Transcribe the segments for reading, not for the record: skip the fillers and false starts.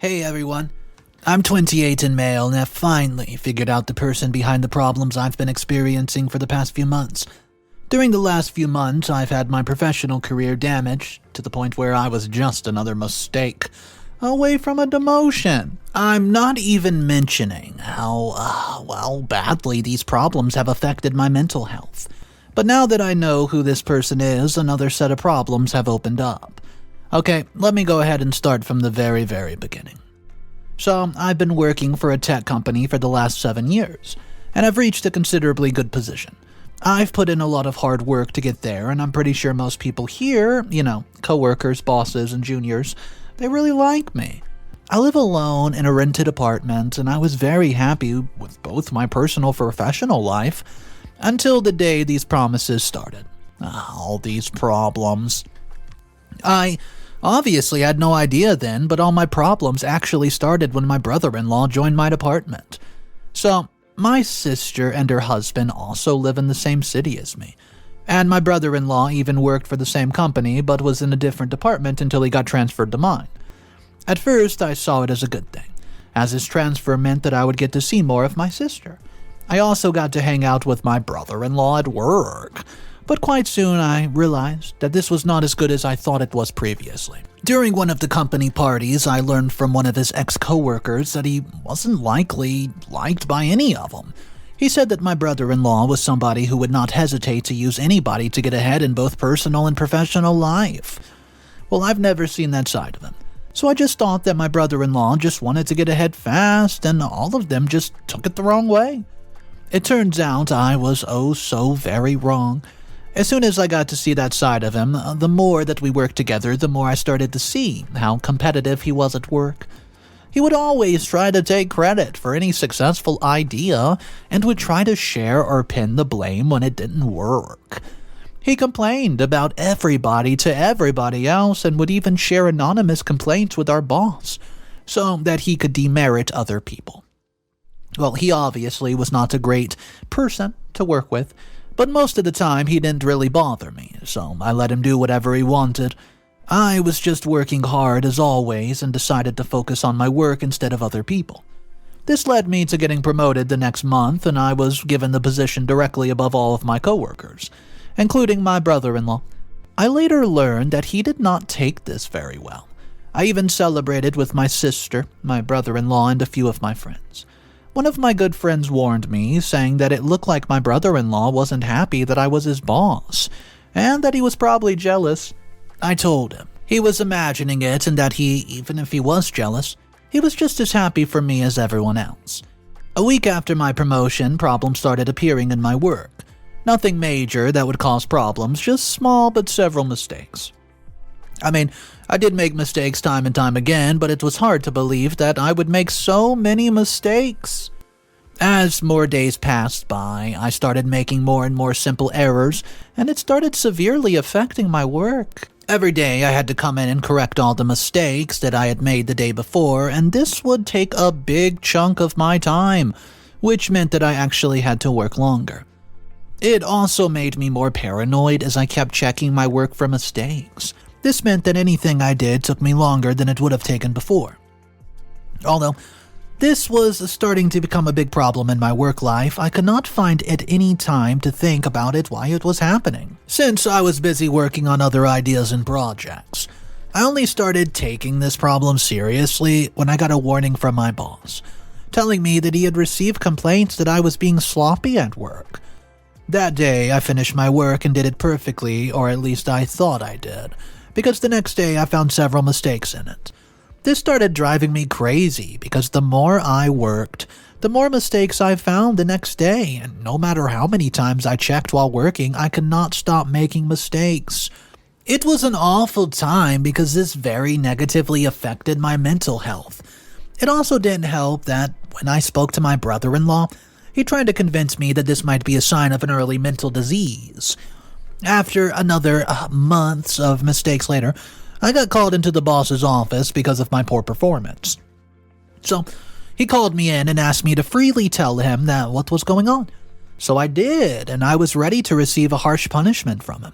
Hey everyone, I'm 28 and male and have finally figured out the person behind the problems I've been experiencing for the past few months. During the last few months, I've had my professional career damaged to the point where I was just another mistake away from a demotion. I'm not even mentioning how badly these problems have affected my mental health. But now that I know who this person is, another set of problems have opened up. Okay, let me go ahead and start from the very, very beginning. So, I've been working for a tech company for the last 7 years, and I've reached a considerably good position. I've put in a lot of hard work to get there, and I'm pretty sure most people here, coworkers, bosses, and juniors, they really like me. I live alone in a rented apartment, and I was very happy with both my personal and professional life until the day these promises started. All these problems. I obviously had no idea then, but all my problems actually started when my brother-in-law joined my department. So, my sister and her husband also live in the same city as me. And my brother-in-law even worked for the same company, but was in a different department until he got transferred to mine. At first, I saw it as a good thing, as his transfer meant that I would get to see more of my sister. I also got to hang out with my brother-in-law at work. But quite soon I realized that this was not as good as I thought it was previously. During one of the company parties, I learned from one of his ex-coworkers that he wasn't likely liked by any of them. He said that my brother-in-law was somebody who would not hesitate to use anybody to get ahead in both personal and professional life. Well, I've never seen that side of him. So I just thought that my brother-in-law just wanted to get ahead fast, and all of them just took it the wrong way. It turns out I was oh so very wrong. As soon as I got to see that side of him, the more that we worked together, the more I started to see how competitive he was at work. He would always try to take credit for any successful idea and would try to share or pin the blame when it didn't work. He complained about everybody to everybody else and would even share anonymous complaints with our boss so that he could demerit other people. Well, he obviously was not a great person to work with, but most of the time he didn't really bother me, so I let him do whatever he wanted. I was just working hard as always and decided to focus on my work instead of other people. This led me to getting promoted the next month, and I was given the position directly above all of my coworkers, including my brother-in-law. I later learned that he did not take this very well. I even celebrated with my sister, my brother-in-law, and a few of my friends. One of my good friends warned me, saying that it looked like my brother-in-law wasn't happy that I was his boss, and that he was probably jealous. I told him he was imagining it and that even if he was jealous, he was just as happy for me as everyone else. A week after my promotion, problems started appearing in my work. Nothing major that would cause problems, just small but several mistakes. I did make mistakes time and time again, but it was hard to believe that I would make so many mistakes. As more days passed by, I started making more and more simple errors, and it started severely affecting my work. Every day I had to come in and correct all the mistakes that I had made the day before, and this would take a big chunk of my time, which meant that I actually had to work longer. It also made me more paranoid as I kept checking my work for mistakes. This meant that anything I did took me longer than it would have taken before. Although this was starting to become a big problem in my work life, I could not find at any time to think about it why it was happening, since I was busy working on other ideas and projects. I only started taking this problem seriously when I got a warning from my boss, telling me that he had received complaints that I was being sloppy at work. That day, I finished my work and did it perfectly, or at least I thought I did, because the next day I found several mistakes in it. This started driving me crazy because the more I worked, the more mistakes I found the next day, and no matter how many times I checked while working, I could not stop making mistakes. It was an awful time because this very negatively affected my mental health. It also didn't help that when I spoke to my brother-in-law, he tried to convince me that this might be a sign of an early mental disease. After another months of mistakes later, I got called into the boss's office because of my poor performance. So, he called me in and asked me to freely tell him that what was going on. So I did, and I was ready to receive a harsh punishment from him.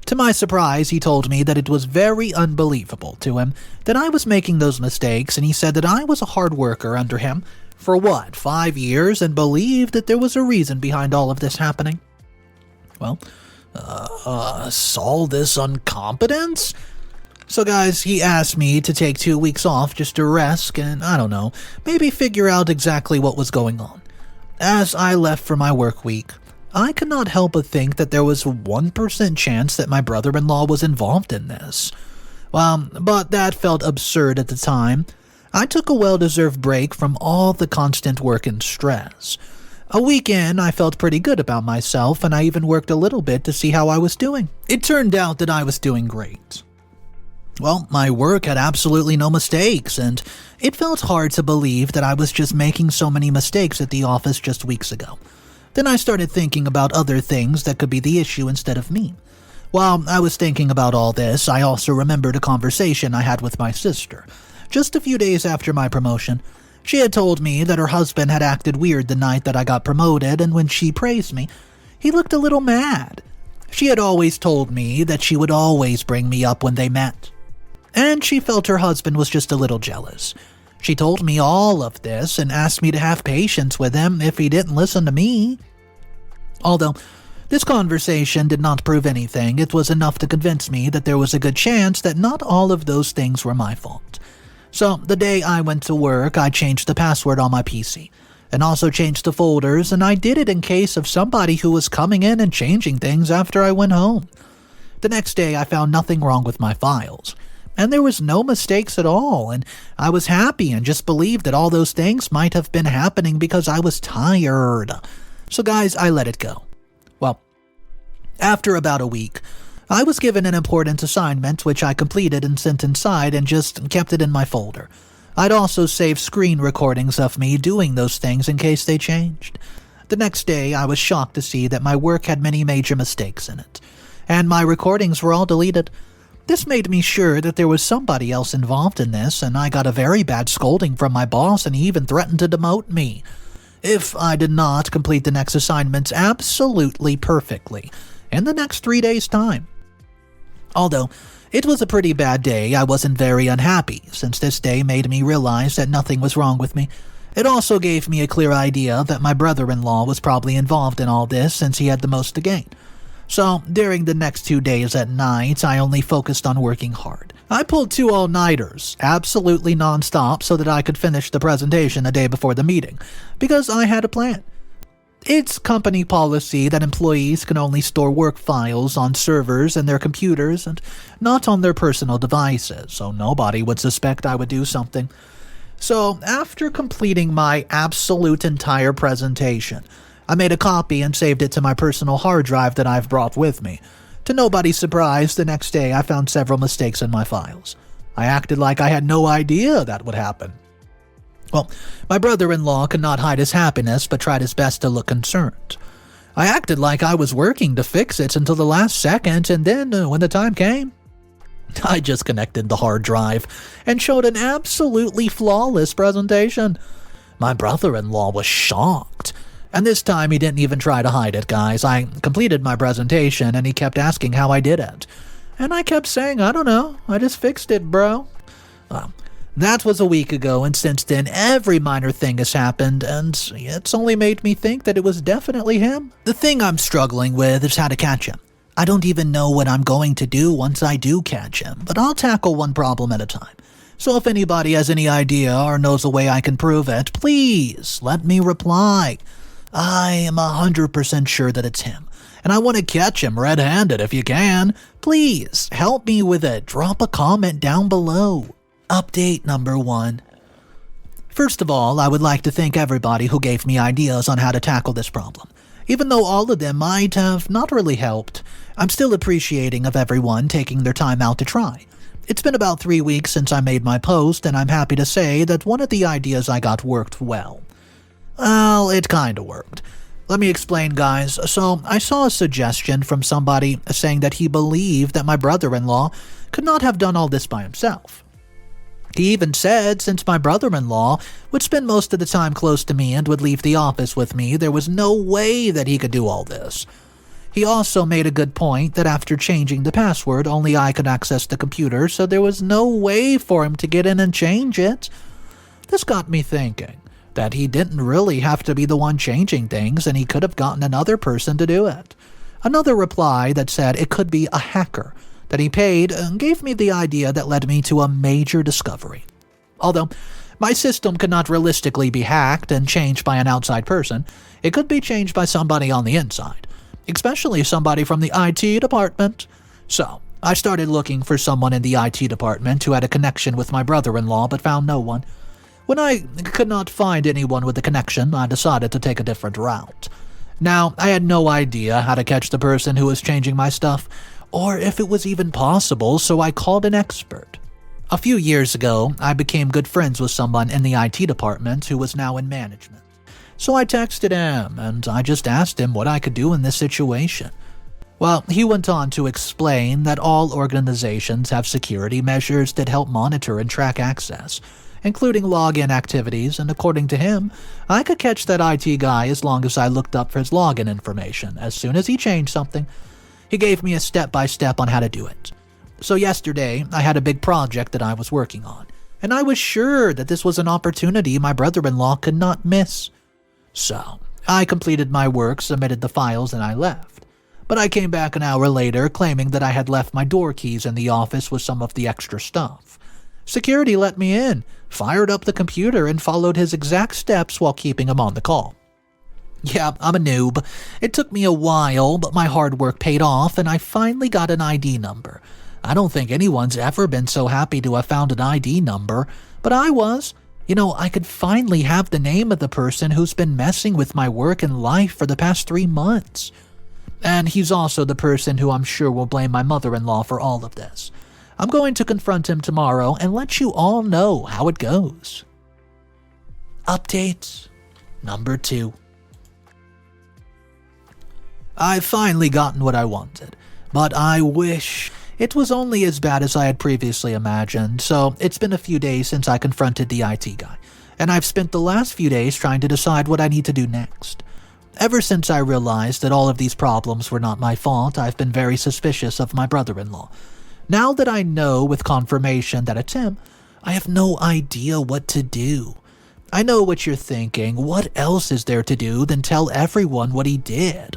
To my surprise, he told me that it was very unbelievable to him that I was making those mistakes, and he said that I was a hard worker under him for 5 years, and believed that there was a reason behind all of this happening. Well, all this incompetence? So guys, he asked me to take 2 weeks off just to rest and, I don't know, maybe figure out exactly what was going on. As I left for my work week, I could not help but think that there was a 1% chance that my brother-in-law was involved in this. Well, but that felt absurd at the time. I took a well-deserved break from all the constant work and stress. A week in, I felt pretty good about myself, and I even worked a little bit to see how I was doing. It turned out that I was doing great. Well, my work had absolutely no mistakes, and it felt hard to believe that I was just making so many mistakes at the office just weeks ago. Then I started thinking about other things that could be the issue instead of me. While I was thinking about all this, I also remembered a conversation I had with my sister. Just a few days after my promotion, she had told me that her husband had acted weird the night that I got promoted, and when she praised me, he looked a little mad. She had always told me that she would always bring me up when they met, and she felt her husband was just a little jealous. She told me all of this and asked me to have patience with him if he didn't listen to me. Although this conversation did not prove anything, it was enough to convince me that there was a good chance that not all of those things were my fault. So the day I went to work, I changed the password on my PC, and also changed the folders, and I did it in case of somebody who was coming in and changing things after I went home. The next day, I found nothing wrong with my files, and there was no mistakes at all, and I was happy and just believed that all those things might have been happening because I was tired. So guys, I let it go. Well, after about a week, I was given an important assignment which I completed and sent inside and just kept it in my folder. I'd also saved screen recordings of me doing those things in case they changed. The next day, I was shocked to see that my work had many major mistakes in it, and my recordings were all deleted. This made me sure that there was somebody else involved in this, and I got a very bad scolding from my boss, and he even threatened to demote me if I did not complete the next assignments absolutely perfectly in the next 3 days' time. Although it was a pretty bad day, I wasn't very unhappy, since this day made me realize that nothing was wrong with me. It also gave me a clear idea that my brother-in-law was probably involved in all this since he had the most to gain. So, during the next 2 days at night, I only focused on working hard. I pulled 2 all-nighters, absolutely non-stop, so that I could finish the presentation a day before the meeting, because I had a plan. It's company policy that employees can only store work files on servers and their computers and not on their personal devices, so nobody would suspect I would do something. So, after completing my absolute entire presentation, I made a copy and saved it to my personal hard drive that I've brought with me. To nobody's surprise, the next day I found several mistakes in my files. I acted like I had no idea that would happen. Well, my brother-in-law could not hide his happiness but tried his best to look concerned. I acted like I was working to fix it until the last second, and then, when the time came, I just connected the hard drive and showed an absolutely flawless presentation. My brother-in-law was shocked. And this time he didn't even try to hide it, guys. I completed my presentation and he kept asking how I did it. And I kept saying, I don't know, I just fixed it, bro. Well, that was a week ago, and since then every minor thing has happened, and it's only made me think that it was definitely him. The thing I'm struggling with is how to catch him. I don't even know what I'm going to do once I do catch him, but I'll tackle one problem at a time. So if anybody has any idea or knows a way I can prove it, please let me reply. I am 100% sure that it's him, and I want to catch him red-handed if you can. Please, help me with it. Drop a comment down below. Update number 1. First of all, I would like to thank everybody who gave me ideas on how to tackle this problem. Even though all of them might have not really helped, I'm still appreciating of everyone taking their time out to try. It's been about 3 weeks since I made my post, and I'm happy to say that one of the ideas I got worked well. Well, it kinda worked. Let me explain, guys. So, I saw a suggestion from somebody saying that he believed that my brother-in-law could not have done all this by himself. He even said since my brother-in-law would spend most of the time close to me and would leave the office with me, there was no way that he could do all this. He also made a good point that after changing the password, only I could access the computer, so there was no way for him to get in and change it. This got me thinking that he didn't really have to be the one changing things, and he could have gotten another person to do it. Another reply that said it could be a hacker that he paid gave me the idea that led me to a major discovery. Although my system could not realistically be hacked and changed by an outside person, it could be changed by somebody on the inside, especially somebody from the IT department. So I started looking for someone in the IT department who had a connection with my brother-in-law, but found no one. When I could not find anyone with a connection, I decided to take a different route. Now, I had no idea how to catch the person who was changing my stuff, or if it was even possible, so I called an expert. A few years ago, I became good friends with someone in the IT department who was now in management. So I texted him, and I just asked him what I could do in this situation. Well, he went on to explain that all organizations have security measures that help monitor and track access, including login activities, and according to him, I could catch that IT guy as long as I looked up for his login information as soon as he changed something. He gave me a step-by-step on how to do it. So yesterday, I had a big project that I was working on, and I was sure that this was an opportunity my brother-in-law could not miss. So, I completed my work, submitted the files, and I left. But I came back an hour later claiming that I had left my door keys in the office with some of the extra stuff. Security let me in, fired up the computer, and followed his exact steps while keeping him on the call. Yeah, I'm a noob. It took me a while, but my hard work paid off, and I finally got an ID number. I don't think anyone's ever been so happy to have found an ID number, but I was. I could finally have the name of the person who's been messing with my work and life for the past 3 months. And he's also the person who I'm sure will blame my mother-in-law for all of this. I'm going to confront him tomorrow and let you all know how it goes. Update number 2. I've finally gotten what I wanted, but I wish it was only as bad as I had previously imagined. So it's been a few days since I confronted the IT guy, and I've spent the last few days trying to decide what I need to do next. Ever since I realized that all of these problems were not my fault, I've been very suspicious of my brother-in-law. Now that I know with confirmation that it's him, I have no idea what to do. I know what you're thinking. What else is there to do than tell everyone what he did?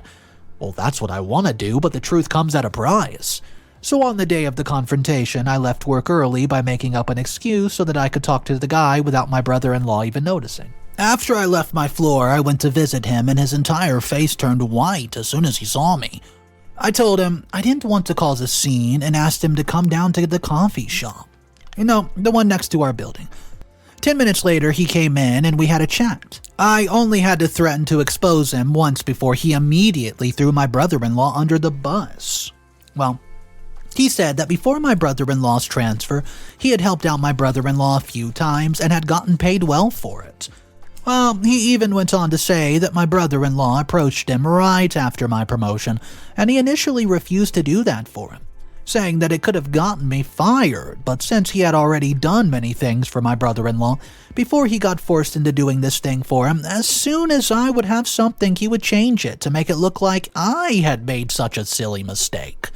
Well, that's what I want to do, but the truth comes at a price. So on the day of the confrontation, I left work early by making up an excuse so that I could talk to the guy without my brother-in-law even noticing. After I left my floor, I went to visit him, and his entire face turned white as soon as he saw me. I told him I didn't want to cause a scene and asked him to come down to the coffee shop. The one next to our building. 10 minutes later, he came in and we had a chat. I only had to threaten to expose him once before he immediately threw my brother-in-law under the bus. Well, he said that before my brother-in-law's transfer, he had helped out my brother-in-law a few times and had gotten paid well for it. Well, he even went on to say that my brother-in-law approached him right after my promotion, and he initially refused to do that for him, saying that it could have gotten me fired, but since he had already done many things for my brother-in-law before he got forced into doing this thing for him, as soon as I would have something, he would change it to make it look like I had made such a silly mistake.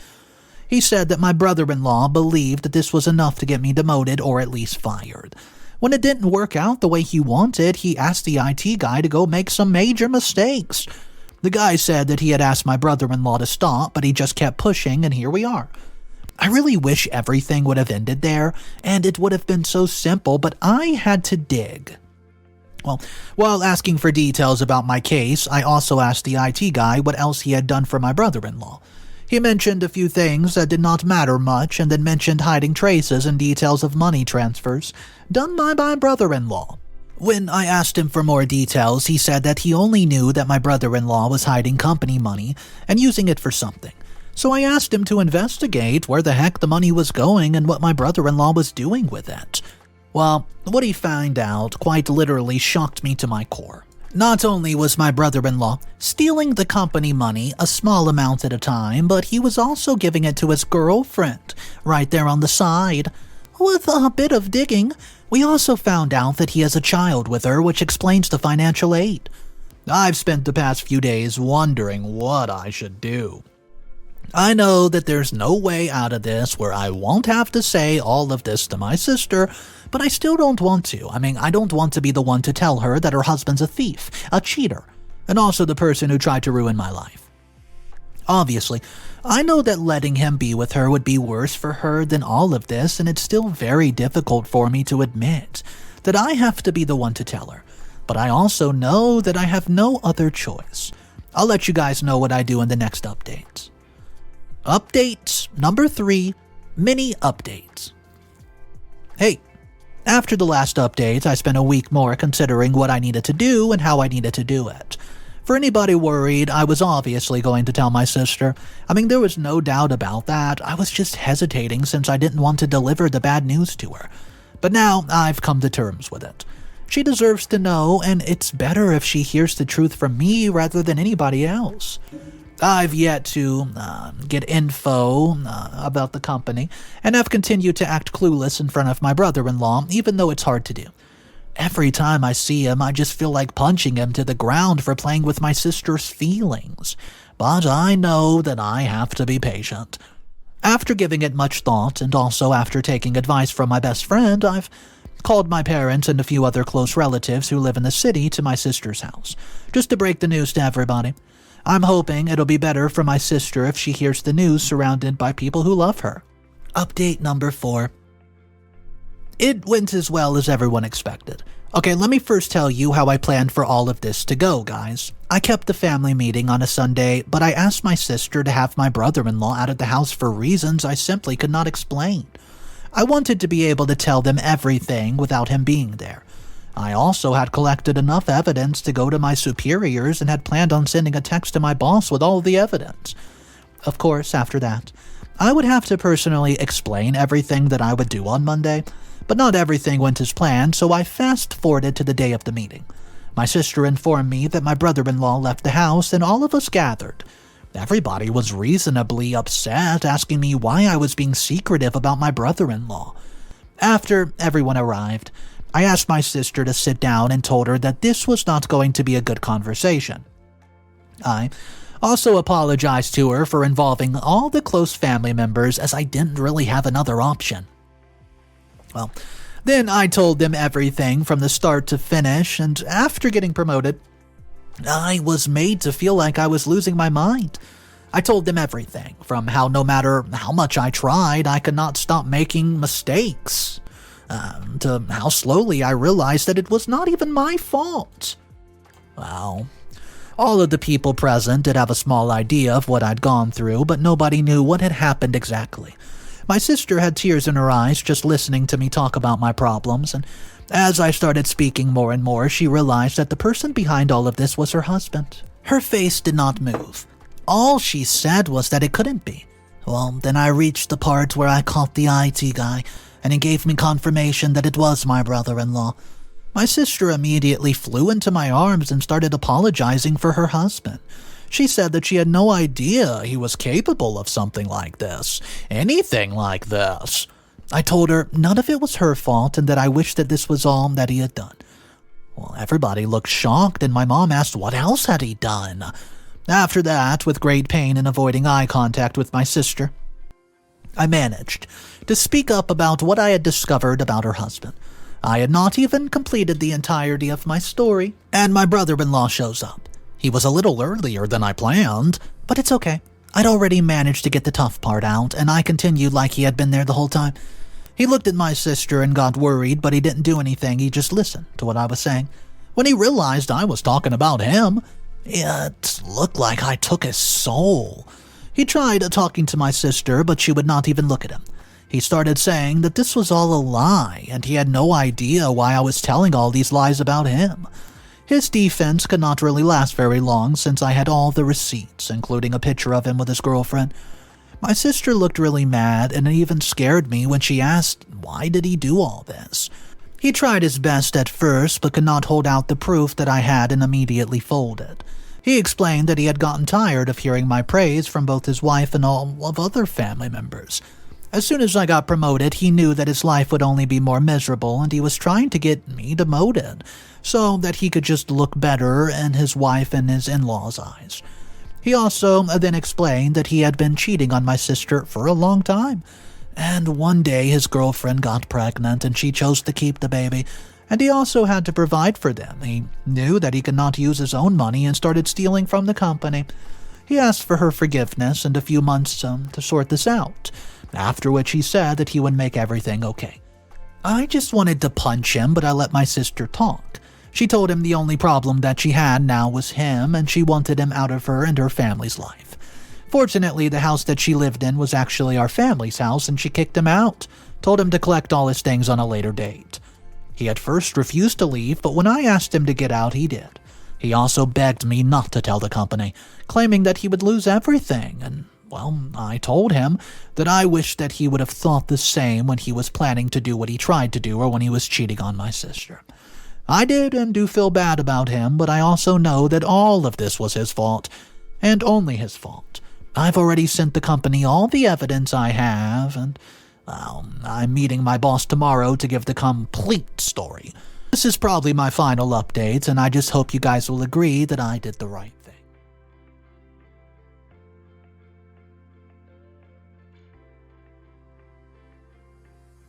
He said that my brother-in-law believed that this was enough to get me demoted or at least fired. When it didn't work out the way he wanted, he asked the IT guy to go make some major mistakes. The guy said that he had asked my brother-in-law to stop, but he just kept pushing, and here we are. I really wish everything would have ended there, and it would have been so simple, but I had to dig. Well, while asking for details about my case, I also asked the IT guy what else he had done for my brother-in-law. He mentioned a few things that did not matter much, and then mentioned hiding traces and details of money transfers done by my brother-in-law. When I asked him for more details, he said that he only knew that my brother-in-law was hiding company money and using it for something. So I asked him to investigate where the heck the money was going and what my brother-in-law was doing with it. Well, what he found out quite literally shocked me to my core. Not only was my brother-in-law stealing the company money a small amount at a time, but he was also giving it to his girlfriend right there on the side. With a bit of digging, we also found out that he has a child with her, which explains the financial aid. I've spent the past few days wondering what I should do. I know that there's no way out of this where I won't have to say all of this to my sister, but I still don't want to. I don't want to be the one to tell her that her husband's a thief, a cheater, and also the person who tried to ruin my life. Obviously, I know that letting him be with her would be worse for her than all of this, and it's still very difficult for me to admit that I have to be the one to tell her. But I also know that I have no other choice. I'll let you guys know what I do in the next updates. Update number 3, mini updates. Hey, after the last update, I spent a week more considering what I needed to do and how I needed to do it. For anybody worried, I was obviously going to tell my sister. There was no doubt about that. I was just hesitating since I didn't want to deliver the bad news to her. But now I've come to terms with it. She deserves to know, and it's better if she hears the truth from me rather than anybody else. I've yet to get info about the company, and have continued to act clueless in front of my brother-in-law, even though it's hard to do. Every time I see him, I just feel like punching him to the ground for playing with my sister's feelings. But I know that I have to be patient. After giving it much thought, and also after taking advice from my best friend, I've called my parents and a few other close relatives who live in the city to my sister's house, just to break the news to everybody. I'm hoping it'll be better for my sister if she hears the news surrounded by people who love her. Update number 4. It went as well as everyone expected. Okay, let me first tell you how I planned for all of this to go, guys. I kept the family meeting on a Sunday, but I asked my sister to have my brother-in-law out of the house for reasons I simply could not explain. I wanted to be able to tell them everything without him being there. I also had collected enough evidence to go to my superiors and had planned on sending a text to my boss with all the evidence. Of course, after that, I would have to personally explain everything that I would do on Monday, but not everything went as planned, so I fast-forwarded to the day of the meeting. My sister informed me that my brother-in-law left the house and all of us gathered. Everybody was reasonably upset, asking me why I was being secretive about my brother-in-law. After everyone arrived, I asked my sister to sit down and told her that this was not going to be a good conversation. I also apologized to her for involving all the close family members, as I didn't really have another option. Well, then I told them everything from the start to finish, and after getting promoted, I was made to feel like I was losing my mind. I told them everything, from how no matter how much I tried, I could not stop making mistakes, to how slowly I realized that it was not even my fault. Well, all of the people present did have a small idea of what I'd gone through, but nobody knew what had happened exactly. My sister had tears in her eyes just listening to me talk about my problems, and as I started speaking more and more, she realized that the person behind all of this was her husband. Her face did not move. All she said was that it couldn't be. Well, then I reached the part where I caught the IT guy, and he gave me confirmation that it was my brother-in-law. My sister immediately flew into my arms and started apologizing for her husband. She said that she had no idea he was capable of something like this, anything like this. I told her none of it was her fault and that I wished that this was all that he had done. Well, everybody looked shocked, and my mom asked what else had he done. After that, with great pain and avoiding eye contact with my sister, I managed to speak up about what I had discovered about her husband. I had not even completed the entirety of my story, and my brother-in-law shows up. He was a little earlier than I planned, but it's okay. I'd already managed to get the tough part out, and I continued like he had been there the whole time. He looked at my sister and got worried, but he didn't do anything. He just listened to what I was saying. When he realized I was talking about him, it looked like I took his soul. He tried talking to my sister, but she would not even look at him. He started saying that this was all a lie, and he had no idea why I was telling all these lies about him. His defense could not really last very long since I had all the receipts, including a picture of him with his girlfriend. My sister looked really mad, and it even scared me when she asked, why did he do all this? He tried his best at first, but could not hold out the proof that I had, and immediately folded. He explained that he had gotten tired of hearing my praise from both his wife and all of other family members. As soon as I got promoted, he knew that his life would only be more miserable, and he was trying to get me demoted, so that he could just look better in his wife and his in-laws' eyes. He also then explained that he had been cheating on my sister for a long time, and one day his girlfriend got pregnant and she chose to keep the baby, and he also had to provide for them. He knew that he could not use his own money and started stealing from the company. He asked for her forgiveness and a few months to sort this out, after which he said that he would make everything okay. I just wanted to punch him, but I let my sister talk. She told him the only problem that she had now was him, and she wanted him out of her and her family's life. Fortunately, the house that she lived in was actually our family's house, and she kicked him out, told him to collect all his things on a later date. He at first refused to leave, but when I asked him to get out, he did. He also begged me not to tell the company, claiming that he would lose everything, and, well, I told him that I wished that he would have thought the same when he was planning to do what he tried to do or when he was cheating on my sister. I did and do feel bad about him, but I also know that all of this was his fault, and only his fault. I've already sent the company all the evidence I have, and, well, I'm meeting my boss tomorrow to give the complete story. This is probably my final update, and I just hope you guys will agree that I did the right